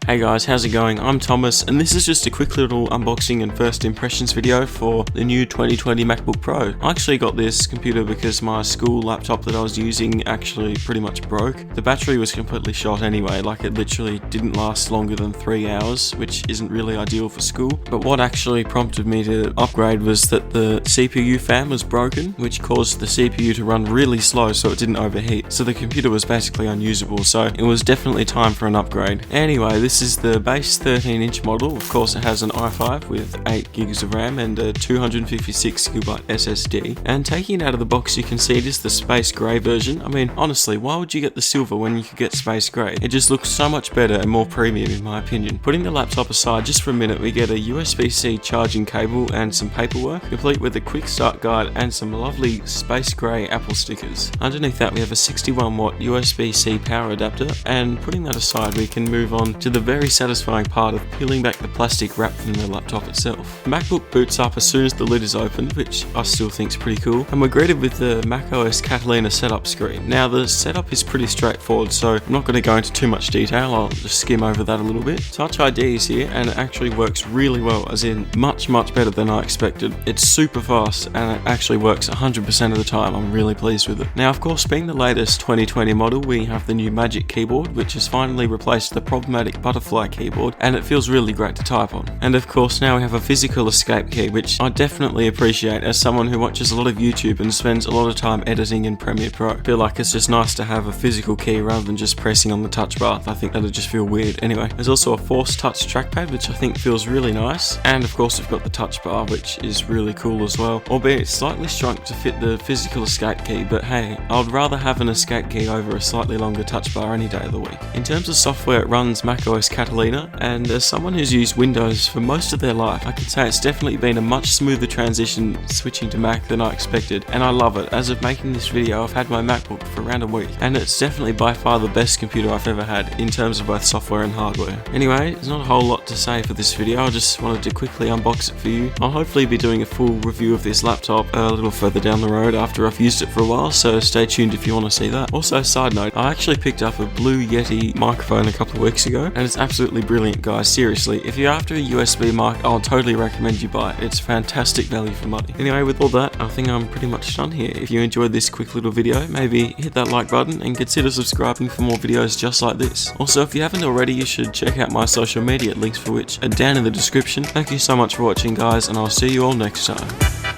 Hey guys, how's it going? I'm Thomas, and this is just a quick little unboxing and first impressions video for the new 2020 MacBook Pro. I actually got this computer because my school laptop that I was using actually pretty much broke. The battery was completely shot anyway, like it literally didn't last longer than 3 hours, which isn't really ideal for school. But what actually prompted me to upgrade was that the CPU fan was broken, which caused the CPU to run really slow so it didn't overheat. So the computer was basically unusable, so it was definitely time for an upgrade. Anyway, this is the base 13-inch model. Of course, it has an i5 with 8 gigs of RAM and a 256GB SSD. And taking it out of the box, you can see it is the space grey version. I mean, honestly, why would you get the silver when you could get space grey? It just looks so much better and more premium in my opinion. Putting the laptop aside just for a minute, we get a USB-C charging cable and some paperwork, complete with a quick start guide and some lovely space grey Apple stickers. Underneath that, we have a 61-watt USB-C power adapter, and putting that aside, we can move on to the very satisfying part of peeling back the plastic wrap from the laptop itself. The MacBook boots up as soon as the lid is opened, which I still think is pretty cool, and we're greeted with the macOS Catalina setup screen. Now the setup is pretty straightforward, so I'm not going to go into too much detail, I'll just skim over that a little bit. Touch ID is here, and it actually works really well, as in much better than I expected. It's super fast, and it actually works 100% of the time. I'm really pleased with it. Now, of course, being the latest 2020 model, we have the new Magic Keyboard, which has finally replaced the problematic butterfly keyboard, and it feels really great to type on. And of course, now we have a physical escape key, which I definitely appreciate as someone who watches a lot of YouTube and spends a lot of time editing in Premiere Pro. I feel like it's just nice to have a physical key rather than just pressing on the touch bar. I think that'd just feel weird. Anyway, there's also a Force Touch trackpad, which I think feels really nice, and of course we've got the touch bar, which is really cool as well, albeit slightly shrunk to fit the physical escape key, but hey, I'd rather have an escape key over a slightly longer touch bar any day of the week. In terms of software, it runs macOS Catalina, and as someone who's used Windows for most of their life, I can say it's definitely been a much smoother transition switching to Mac than I expected, and I love it. As of making this video, I've had my MacBook for around a week, and it's definitely by far the best computer I've ever had in terms of both software and hardware. Anyway, there's not a whole lot to say for this video, I just wanted to quickly unbox it for you. I'll hopefully be doing a full review of this laptop a little further down the road after I've used it for a while, so stay tuned if you want to see that. Also, side note, I actually picked up a Blue Yeti microphone a couple of weeks ago, and it's absolutely brilliant, guys. Seriously, if you're after a USB mic, I'll totally recommend you buy it. It's fantastic value for money. Anyway, with all that, I think I'm pretty much done here. If you enjoyed this quick little video, maybe hit that like button and consider subscribing for more videos just like this. Also, if you haven't already, you should check out my social media, links for which are down in the description. Thank you so much for watching, guys, and I'll see you all next time.